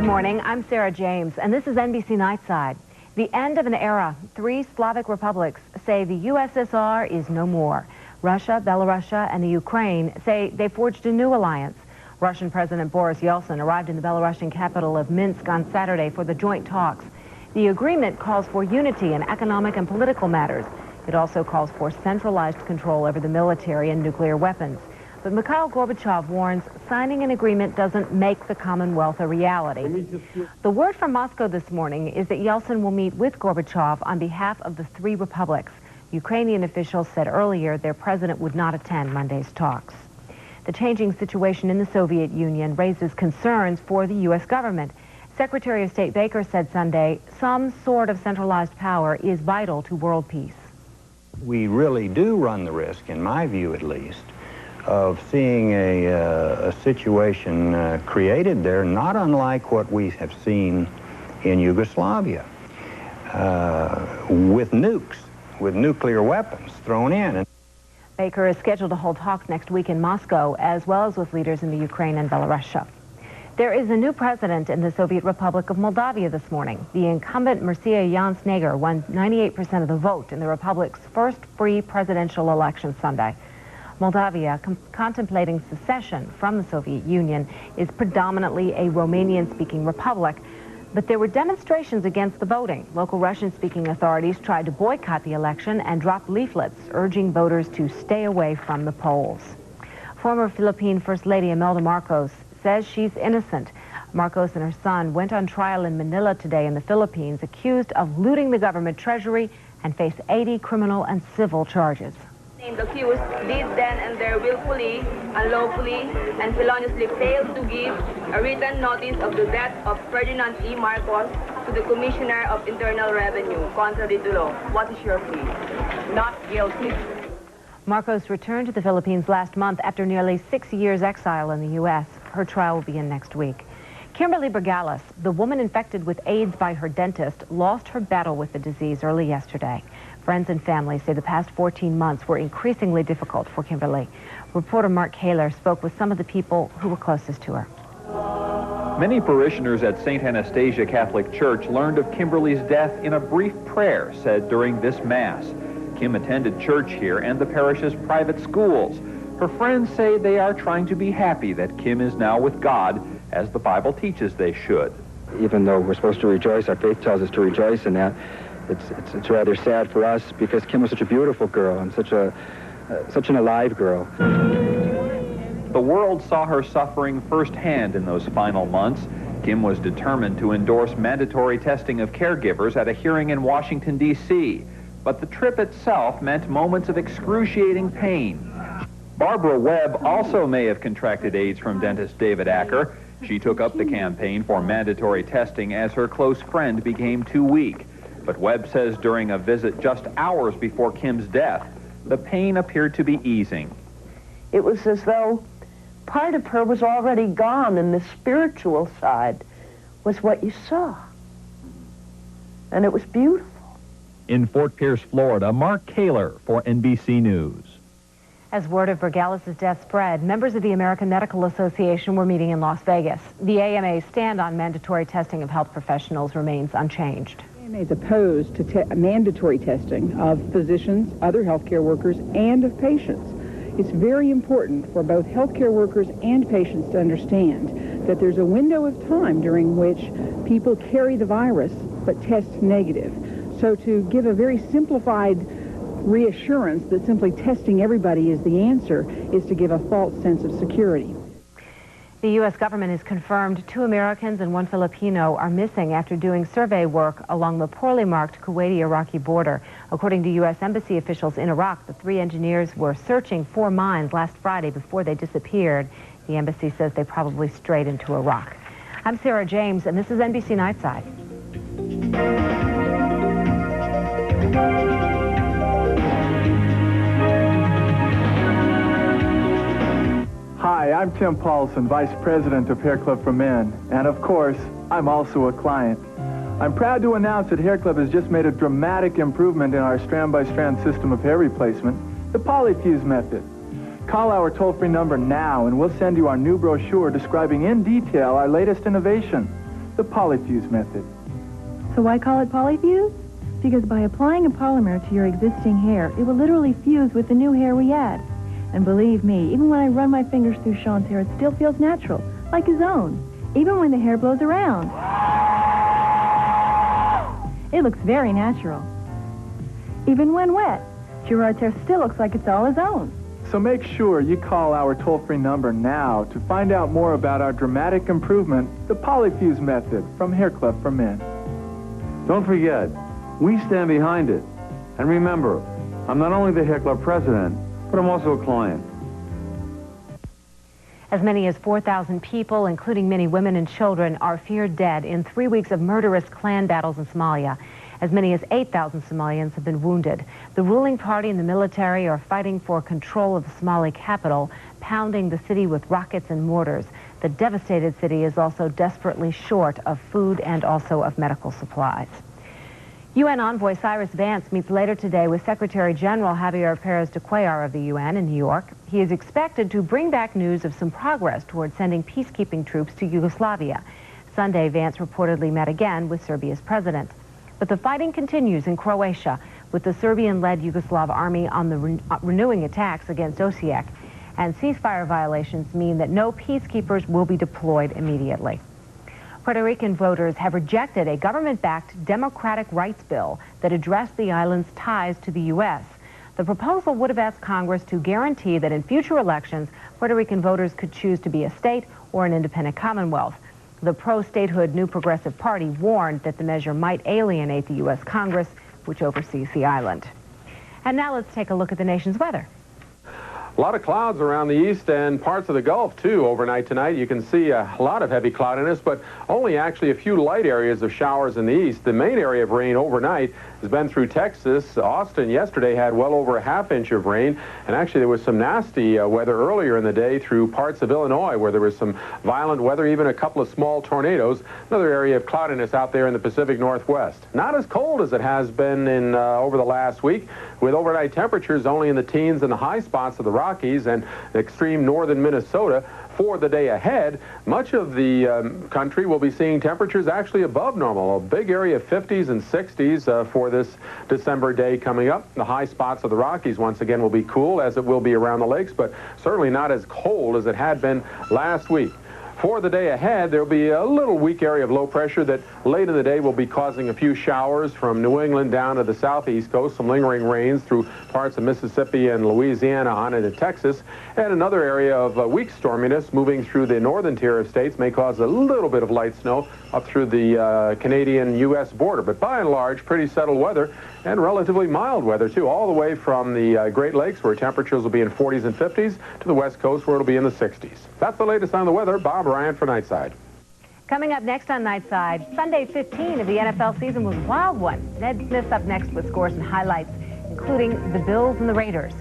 morning, I'm Sarah James, and this is NBC Nightside. The end of an era. 3 Slavic republics say the USSR is no more. Russia, Belarus, and the Ukraine say they forged a new alliance. Russian President Boris Yeltsin arrived in the Belarusian capital of Minsk on Saturday for the joint talks. The agreement calls for unity in economic and political matters. It also calls for centralized control over the military and nuclear weapons. But Mikhail Gorbachev warns signing an agreement doesn't make the Commonwealth a reality. The word from Moscow this morning is that Yeltsin will meet with Gorbachev on behalf of the 3 republics. Ukrainian officials said earlier their president would not attend Monday's talks. The changing situation in the Soviet Union raises concerns for the U.S. government. Secretary of State Baker said Sunday some sort of centralized power is vital to world peace. We really do run the risk, in my view at least, of seeing a situation created there not unlike what we have seen in Yugoslavia, with nukes, with nuclear weapons thrown in. Baker is scheduled to hold talks next week in Moscow, as well as with leaders in the Ukraine and Belarus. There is a new president in the Soviet Republic of Moldavia this morning. The incumbent Mircea Jan won 98% of the vote in the republic's first free presidential election Sunday. Moldavia, contemplating secession from the Soviet Union, is predominantly a Romanian-speaking republic, but there were demonstrations against the voting. Local Russian-speaking authorities tried to boycott the election and dropped leaflets urging voters to stay away from the polls. Former Philippine First Lady Imelda Marcos says she's innocent. Marcos and her son went on trial in Manila today in the Philippines, accused of looting the government treasury, and face 80 criminal and civil charges. The accused did then and there willfully, unlawfully, and feloniously failed to give a written notice of the death of Ferdinand E. Marcos to the Commissioner of Internal Revenue, contrary to law. What is your plea? Not guilty. Marcos returned to the Philippines last month after nearly 6 years' exile in the U.S. Her trial will begin next week. Kimberly Bergalis, the woman infected with AIDS by her dentist, lost her battle with the disease early yesterday. Friends and family say the past 14 months were increasingly difficult for Kimberly. Reporter Mark Kaler spoke with some of the people who were closest to her. Many parishioners at St. Anastasia Catholic Church learned of Kimberly's death in a brief prayer said during this Mass. Kim attended church here and the parish's private schools. Her friends say they are trying to be happy that Kim is now with God, as the Bible teaches they should. Even though we're supposed to rejoice, our faith tells us to rejoice in that, it's rather sad for us because Kim was such a beautiful girl and such an alive girl. The world saw her suffering firsthand in those final months. Kim was determined to endorse mandatory testing of caregivers at a hearing in Washington, D.C. But the trip itself meant moments of excruciating pain. Barbara Webb also may have contracted AIDS from dentist David Acker. She took up the campaign for mandatory testing as her close friend became too weak. But Webb says during a visit just hours before Kim's death, the pain appeared to be easing. It was as though part of her was already gone, and the spiritual side was what you saw. And it was beautiful. In Fort Pierce, Florida, Mark Kaler for NBC News. As word of Bergalis' death spread, members of the American Medical Association were meeting in Las Vegas. The AMA's stand on mandatory testing of health professionals remains unchanged. AMA is opposed to mandatory testing of physicians, other healthcare workers, and of patients. It's very important for both healthcare workers and patients to understand that there's a window of time during which people carry the virus but test negative. So to give a very simplified reassurance that simply testing everybody is the answer is to give a false sense of security. The U.S. government has confirmed 2 Americans and 1 Filipino are missing after doing survey work along the poorly marked Kuwaiti-Iraqi border. According to U.S. Embassy officials in Iraq, the 3 engineers were searching for mines last Friday before they disappeared. The embassy says they probably strayed into Iraq. I'm Sarah James, and this is NBC Nightside. Hi, I'm Tim Paulson, Vice President of Hair Club for Men, and of course, I'm also a client. I'm proud to announce that Hair Club has just made a dramatic improvement in our strand-by-strand system of hair replacement, the Polyfuse method. Call our toll-free number now and we'll send you our new brochure describing in detail our latest innovation. the polyfuse method. So why call it polyfuse? Because by applying a polymer to your existing hair, it will literally fuse with the new hair we add. And believe me, even when I run my fingers through Sean's hair, it still feels natural, like his own, even when the hair blows around. It looks very natural. Even when wet, Gerard's hair still looks like it's all his own. So make sure you call our toll-free number now to find out more about our dramatic improvement, the polyfuse method from Hair Club for Men. Don't forget, we stand behind it. And remember, I'm not only the Hair Club president, but I'm also a client. As many as 4,000 people, including many women and children, are feared dead in 3 weeks of murderous clan battles in Somalia. As many as 8,000 Somalians have been wounded. The ruling party and the military are fighting for control of the Somali capital, pounding the city with rockets and mortars. The devastated city is also desperately short of food and also of medical supplies. UN envoy Cyrus Vance meets later today with Secretary General Javier Pérez de Cuellar of the UN in New York. He is expected to bring back news of some progress towards sending peacekeeping troops to Yugoslavia. Sunday, Vance reportedly met again with Serbia's president. But the fighting continues in Croatia, with the Serbian-led Yugoslav army on the renewing attacks against Osijek. And ceasefire violations mean that no peacekeepers will be deployed immediately. Puerto Rican voters have rejected a government-backed democratic rights bill that addressed the island's ties to the U.S. The proposal would have asked Congress to guarantee that in future elections, Puerto Rican voters could choose to be a state or an independent commonwealth. The pro-statehood New Progressive Party warned that the measure might alienate the U.S. Congress, which oversees the island. And now let's take a look at the nation's weather. A lot of clouds around the east and parts of the Gulf, too, overnight tonight. You can see a lot of heavy cloudiness, but only actually a few light areas of showers in the east. The main area of rain overnight has been through Texas. Austin yesterday had well over a half-inch of rain, and actually there was some nasty weather earlier in the day through parts of Illinois where there was some violent weather, even a couple of small tornadoes. Another area of cloudiness out there in the Pacific Northwest. Not as cold as it has been in over the last week, with overnight temperatures only in the teens in the high spots of the Rockies and extreme northern Minnesota. For the day ahead, much of the country will be seeing temperatures actually above normal. A big area of 50s and 60s for this December day coming up. The high spots of the Rockies once again will be cool, as it will be around the lakes, but certainly not as cold as it had been last week. For the day ahead, there will be a little weak area of low pressure that late in the day will be causing a few showers from New England down to the southeast coast, some lingering rains through parts of Mississippi and Louisiana on into Texas, and another area of weak storminess moving through the northern tier of states may cause a little bit of light snow up through the Canadian-U.S. border. But by and large, pretty settled weather and relatively mild weather, too, all the way from the Great Lakes, where temperatures will be in 40s and 50s, to the west coast, where it'll be in the 60s. That's the latest on the weather. Bob Ryan for Nightside. Coming up next on Nightside, Sunday 15 of the NFL season was a wild one. Ned Smith's up next with scores and highlights, including the Bills and the Raiders.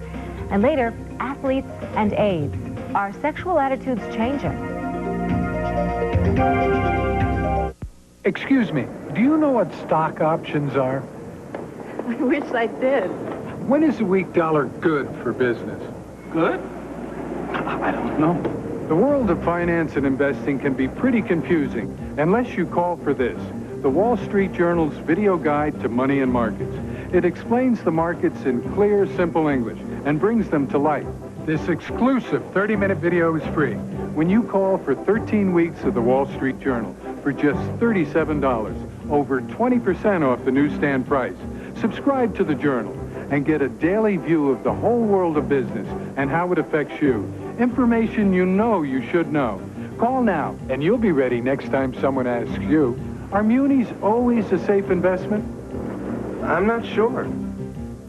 And later, athletes and AIDS. Are sexual attitudes changing? Excuse me, do you know what stock options are? I wish I did. When is a weak dollar good for business? Good? I don't know. The world of finance and investing can be pretty confusing unless you call for this, the Wall Street Journal's video guide to money and markets. It explains the markets in clear, simple English and brings them to life. This exclusive 30-minute video is free when you call for 13 weeks of the Wall Street Journal for just $37, over 20% off the newsstand price. Subscribe to the Journal and get a daily view of the whole world of business and how it affects you. Information you know you should know. Call now, and you'll be ready next time someone asks you, are munis always a safe investment? I'm not sure.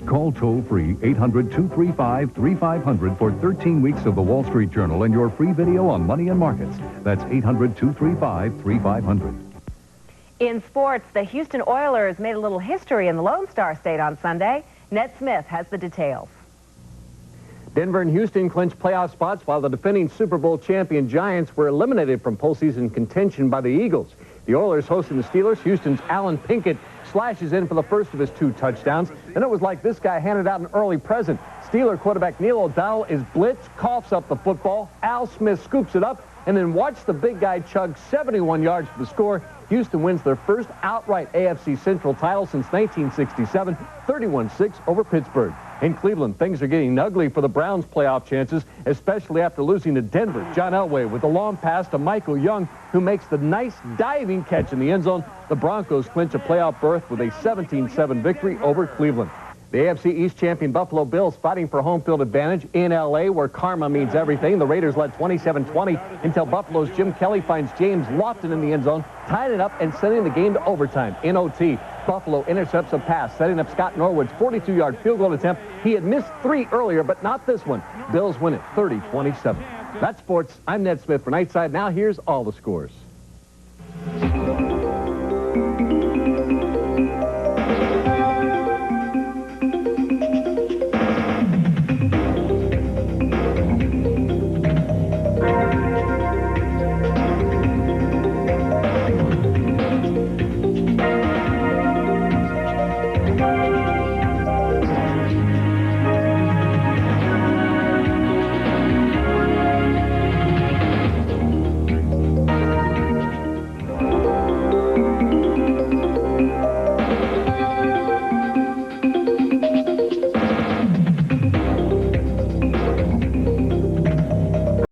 Call toll-free 800-235-3500 for 13 weeks of the Wall Street Journal and your free video on money and markets. That's 800-235-3500. In sports, the Houston Oilers made a little history in the Lone Star State on Sunday. Ned Smith has the details. Denver and Houston clinched playoff spots while the defending Super Bowl champion Giants were eliminated from postseason contention by the Eagles. The Oilers hosting the Steelers. Houston's Alan Pinkett slashes in for the first of his 2 touchdowns. And it was like this guy handed out an early present. Steeler quarterback Neil O'Donnell is blitzed, coughs up the football. Al Smith scoops it up, and then watch the big guy chug 71 yards for the score. Houston wins their first outright AFC Central title since 1967, 31-6 over Pittsburgh. In Cleveland, things are getting ugly for the Browns' playoff chances, especially after losing to Denver. John Elway with a long pass to Michael Young, who makes the nice diving catch in the end zone. The Broncos clinch a playoff berth with a 17-7 victory over Cleveland. The AFC East champion Buffalo Bills fighting for home field advantage in L.A., where karma means everything. The Raiders led 27-20 until Buffalo's Jim Kelly finds James Lofton in the end zone, tied it up and sending the game to overtime. In OT, Buffalo intercepts a pass, setting up Scott Norwood's 42-yard field goal attempt. He had missed 3 earlier, but not this one. Bills win it 30-27. That's sports. I'm Ned Smith for Nightside. Now here's all the scores.